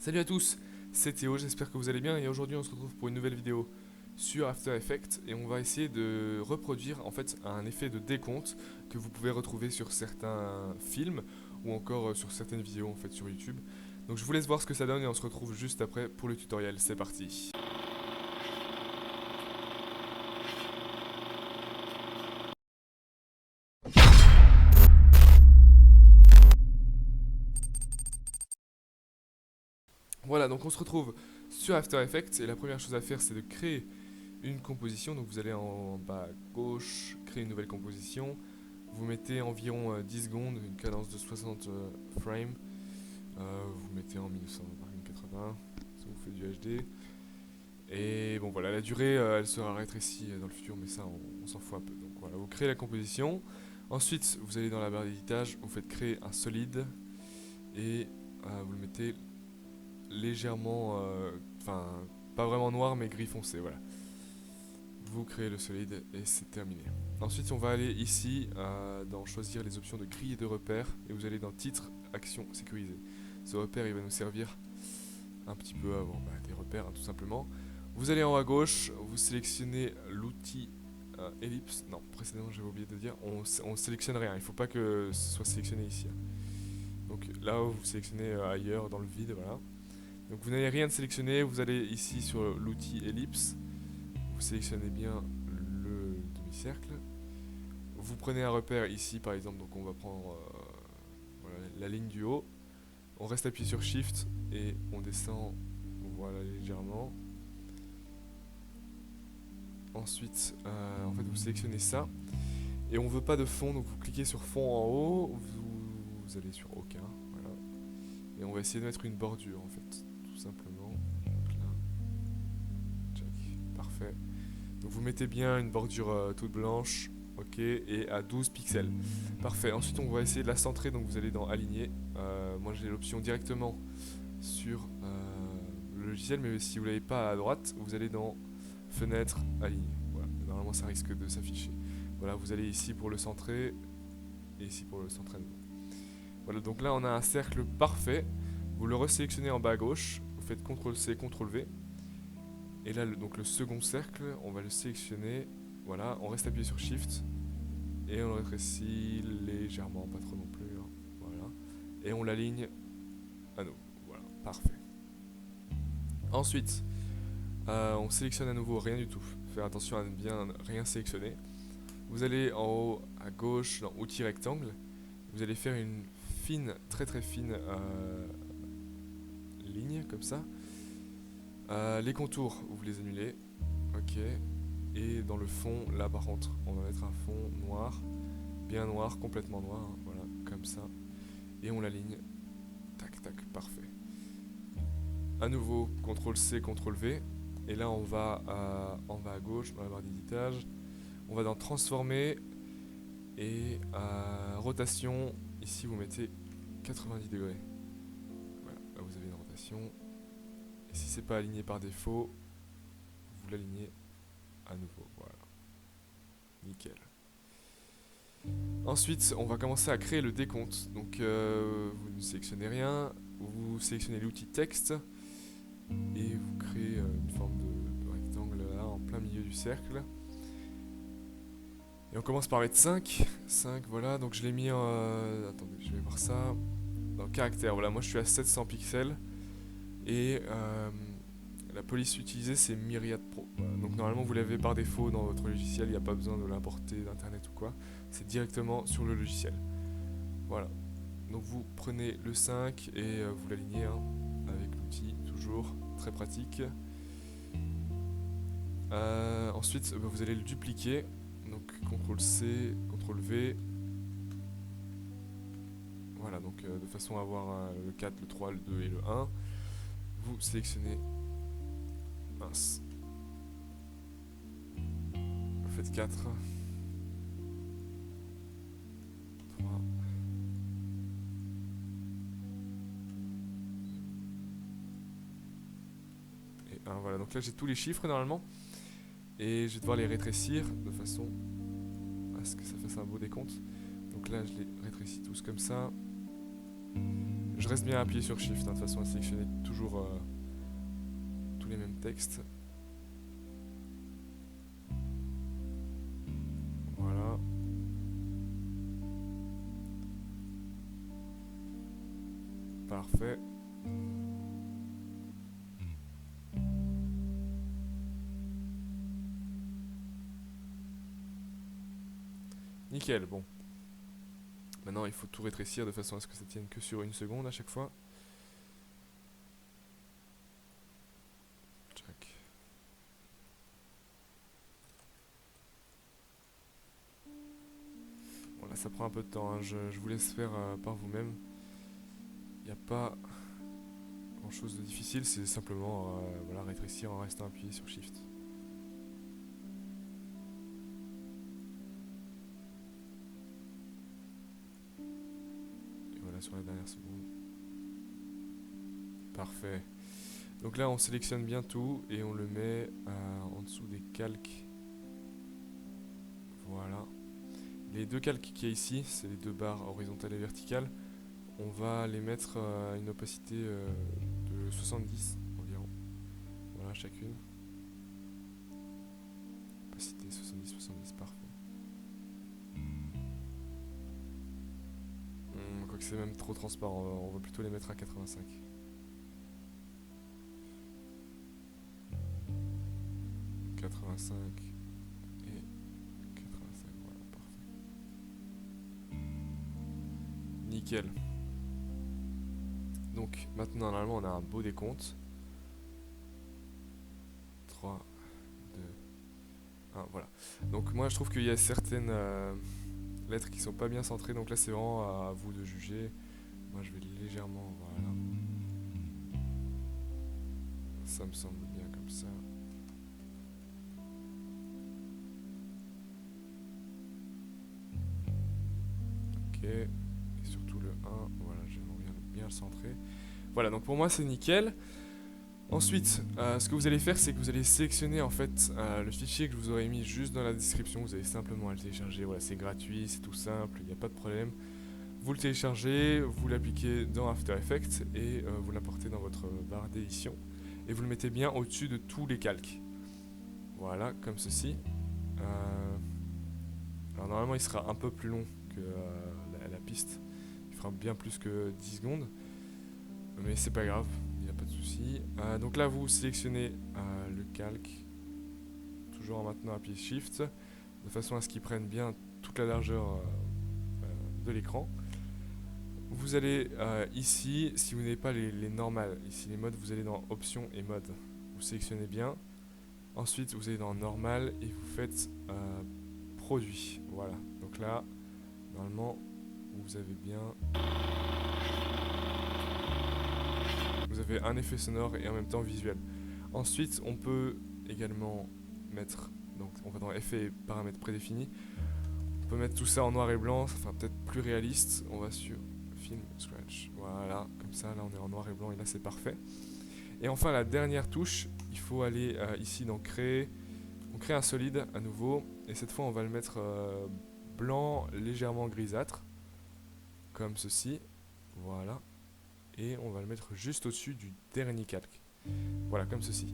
Salut à tous, c'est Théo, j'espère que vous allez bien et aujourd'hui on se retrouve pour une nouvelle vidéo sur After Effects et on va essayer de reproduire en fait un effet de décompte que vous pouvez retrouver sur certains films ou encore sur certaines vidéos en fait sur YouTube. Donc je vous laisse voir ce que ça donne et on se retrouve juste après pour le tutoriel, c'est parti. Voilà, donc on se retrouve sur After Effects et la première chose à faire c'est de créer une composition. Donc vous allez en bas à gauche, créer une nouvelle composition. Vous mettez environ 10 secondes, une cadence de 60 frames. Vous mettez en 1980, ça vous fait du HD. Et bon voilà, la durée elle sera rétrécie dans le futur, mais ça on s'en fout un peu. Donc voilà, vous créez la composition. Ensuite, vous allez dans la barre d'éditage, vous faites créer un solide et vous le mettez légèrement, enfin pas vraiment noir mais gris foncé. Voilà, vous créez le solide et c'est terminé. Ensuite, on va aller ici dans choisir les options de grille et de repère et vous allez dans titre, action, sécurisé. Ce repère il va nous servir un petit peu avant des repères tout simplement. Vous allez en haut à gauche, vous sélectionnez l'outil ellipse. Non, précédemment j'avais oublié de dire, on sélectionne rien, il ne faut pas que ce soit sélectionné ici. Donc là vous sélectionnez ailleurs dans le vide, voilà. Donc vous n'avez rien de sélectionné, vous allez ici sur l'outil ellipse, vous sélectionnez bien le demi-cercle. Vous prenez un repère ici par exemple, donc on va prendre voilà, la ligne du haut. On reste appuyé sur Shift et on descend voilà légèrement. Ensuite, en fait, vous sélectionnez ça et on veut pas de fond, donc vous cliquez sur fond en haut, vous allez sur aucun, voilà. Et on va essayer de mettre une bordure en fait, tout simplement. Donc là, check, parfait. Donc vous mettez bien une bordure toute blanche, ok, et à 12 pixels. Parfait. Ensuite, on va essayer de la centrer, donc vous allez dans aligner. Moi, j'ai l'option directement sur le logiciel, mais si vous l'avez pas à droite, vous allez dans fenêtre, aligner. Voilà, normalement ça risque de s'afficher. Voilà, vous allez ici pour le centrer et ici pour le centrer à nouveau. Voilà, donc là on a un cercle parfait. Vous le resélectionnez en bas à gauche, vous faites CTRL-C, CTRL-V. Et là, donc le second cercle, on va le sélectionner. Voilà, on reste appuyé sur Shift et on le rétrécit légèrement, pas trop non plus. Hein. Voilà, et on l'aligne à nouveau. Voilà, parfait. Ensuite, on sélectionne à nouveau rien du tout. Faire attention à ne bien rien sélectionner. Vous allez en haut à gauche dans outils rectangle. Vous allez faire une fine, très très fine ligne comme ça. Les contours, vous les annulez. Ok. Et dans le fond, là par contre, on va mettre un fond noir. Bien noir, complètement noir. Hein, voilà, comme ça. Et on l'aligne. Tac, tac, parfait. À nouveau, CTRL-C, CTRL-V. Et là, on va en bas à gauche, dans la barre d'éditage. On va dans transformer et rotation. Ici, vous mettez 90 degrés. Voilà, là vous avez une rotation. Et si c'est pas aligné par défaut, vous l'alignez à nouveau. Voilà, nickel. Ensuite, on va commencer à créer le décompte. Donc, vous ne sélectionnez rien, vous sélectionnez l'outil texte et vous créez une forme de rectangle là en plein milieu du cercle. Et on commence par mettre 5. 5, voilà. Donc je l'ai mis en... attendez, je vais voir ça. Dans caractère, voilà. Moi je suis à 700 pixels. Et la police utilisée c'est Myriad Pro. Voilà. Donc normalement vous l'avez par défaut dans votre logiciel. Il n'y a pas besoin de l'importer d'internet ou quoi. C'est directement sur le logiciel. Voilà. Donc vous prenez le 5 et vous l'alignez hein, avec l'outil. Toujours très pratique. Ensuite vous allez le dupliquer. Donc CTRL-C, CTRL-V. Voilà, donc de façon à avoir le 4, le 3, le 2 et le 1. Vous sélectionnez. Mince. Vous faites 4. 3. Et 1. Voilà, donc là j'ai tous les chiffres normalement. Et je vais devoir les rétrécir de façon à ce que ça fasse un beau décompte. Donc là je les rétrécis tous comme ça. Je reste bien appuyé sur Shift, hein, de façon à sélectionner toujours tous les mêmes textes. Voilà. Parfait. Nickel, bon. Maintenant, il faut tout rétrécir de façon à ce que ça tienne que sur 1 seconde à chaque fois. Check. Bon, là, ça prend un peu de temps, hein. Je vous laisse faire par vous-même. Il n'y a pas grand-chose de difficile, c'est simplement voilà, rétrécir en restant appuyé sur Shift. Et voilà, sur la dernière seconde. Parfait. Donc là, on sélectionne bien tout et on le met en dessous des calques. Voilà. Les deux calques qu'il y a ici, c'est les deux barres horizontales et verticales. On va les mettre à une opacité de 70 environ. Voilà, chacune. Opacité 70, parfait. Quoique c'est même trop transparent, on va plutôt les mettre à 85. Et 85, voilà, parfait. Nickel. Donc maintenant normalement on a un beau décompte. 3, 2, 1, voilà. Donc moi je trouve qu'il y a certaines lettres qui sont pas bien centrées, donc là c'est vraiment à vous de juger. Moi je vais légèrement, voilà. Ça me semble bien comme ça. Ok. Et surtout le 1, voilà, j'aimerais bien le centrer. Voilà, donc pour moi c'est nickel. Ensuite, ce que vous allez faire, c'est que vous allez sélectionner en fait le fichier que je vous aurais mis juste dans la description. Vous avez simplement à le télécharger. Voilà, c'est gratuit, c'est tout simple, il n'y a pas de problème. Vous le téléchargez, vous l'appliquez dans After Effects et vous l'importez dans votre barre d'édition. Et vous le mettez bien au-dessus de tous les calques. Voilà, comme ceci. Alors normalement, il sera un peu plus long que la piste. Il fera bien plus que 10 secondes. Mais c'est pas grave, il n'y a pas de souci. Donc là, vous sélectionnez le calque, toujours en maintenant appuyé Shift, de façon à ce qu'il prenne bien toute la largeur de l'écran. Vous allez ici, si vous n'avez pas les normales, ici les modes, vous allez dans Options et Mode. Vous sélectionnez bien. Ensuite, vous allez dans Normal et vous faites Produit. Voilà. Donc là, normalement, vous avez bien... Vous avez un effet sonore et en même temps visuel. Ensuite, on peut également mettre... Donc, on va dans Effets et Paramètres prédéfinis. On peut mettre tout ça en noir et blanc, ça fera peut-être plus réaliste. On va sur Film Scratch. Voilà, comme ça, là on est en noir et blanc et là c'est parfait. Et enfin, la dernière touche, il faut aller ici dans Créer. On crée un solide à nouveau et cette fois on va le mettre blanc légèrement grisâtre, comme ceci. Voilà. Et on va le mettre juste au-dessus du dernier calque. Voilà, comme ceci.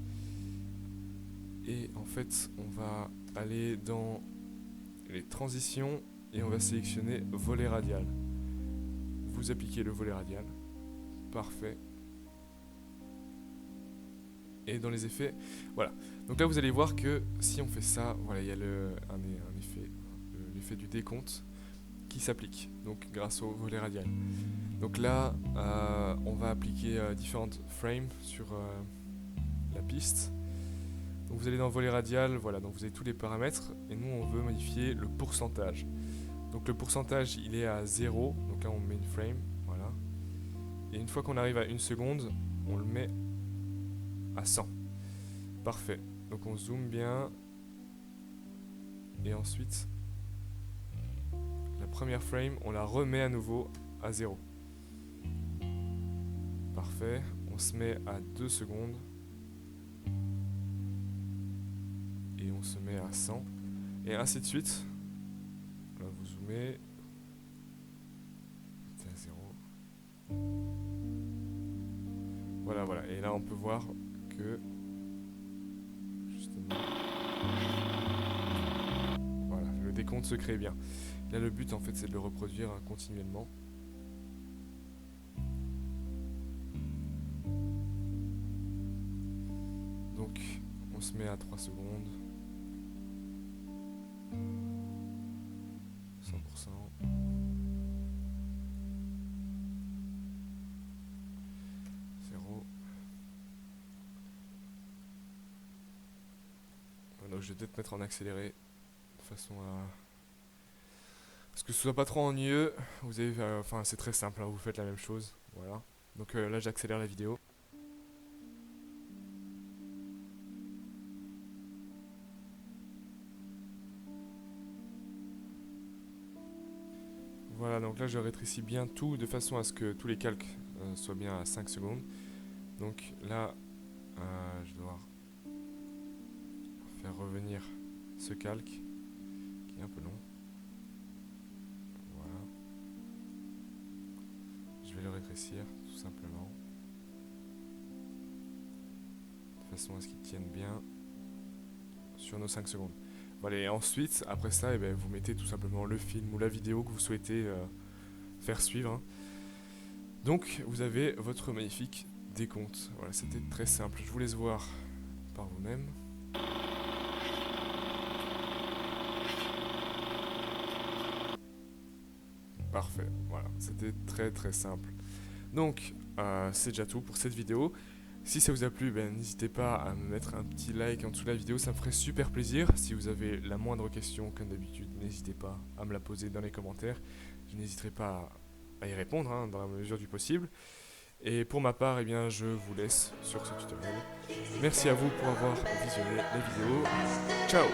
Et en fait, on va aller dans les transitions et on va sélectionner volet radial. Vous appliquez le volet radial. Parfait. Et dans les effets, voilà. Donc là, vous allez voir que si on fait ça, voilà, il y a un effet, l'effet du décompte qui s'applique. Donc grâce au volet radial. Donc là, on va appliquer différentes frames sur la piste. Donc vous allez dans le volet radial, voilà, donc vous avez tous les paramètres et nous on veut modifier le pourcentage. Donc le pourcentage il est à 0, donc là on met une frame, voilà. Et une fois qu'on arrive à 1 seconde, on le met à 100. Parfait. Donc on zoome bien. Et ensuite, la première frame, on la remet à nouveau à 0. Parfait. On se met à 2 secondes. Et on se met à 100. Et ainsi de suite. Là, vous zoomez. C'est à 0. Voilà, voilà. Et là, on peut voir que... Justement... Voilà, le décompte se crée bien. Là, le but, en fait, c'est de le reproduire continuellement. Donc, on se met à 3 secondes. 100%. Donc je vais peut-être mettre en accéléré de façon à... Parce que ce soit pas trop ennuyeux, vous avez, enfin c'est très simple, hein, vous faites la même chose, voilà. Donc là j'accélère la vidéo. Voilà, donc là je rétrécis bien tout de façon à ce que tous les calques soient bien à 5 secondes. Donc là, je dois faire revenir ce calque qui est un peu long. Voilà. Je vais le rétrécir tout simplement. De façon à ce qu'il tienne bien sur nos 5 secondes. Voilà, et ensuite, après ça, vous mettez tout simplement le film ou la vidéo que vous souhaitez faire suivre. Hein. Donc, vous avez votre magnifique décompte. Voilà, c'était très simple. Je vous laisse voir par vous-même. Parfait, voilà, c'était très très simple. Donc, c'est déjà tout pour cette vidéo. Si ça vous a plu, n'hésitez pas à me mettre un petit like en dessous de la vidéo, ça me ferait super plaisir. Si vous avez la moindre question, comme d'habitude, n'hésitez pas à me la poser dans les commentaires. Je n'hésiterai pas à y répondre, hein, dans la mesure du possible. Et pour ma part, je vous laisse sur ce tutoriel. Merci à vous pour avoir visionné la vidéo. Ciao!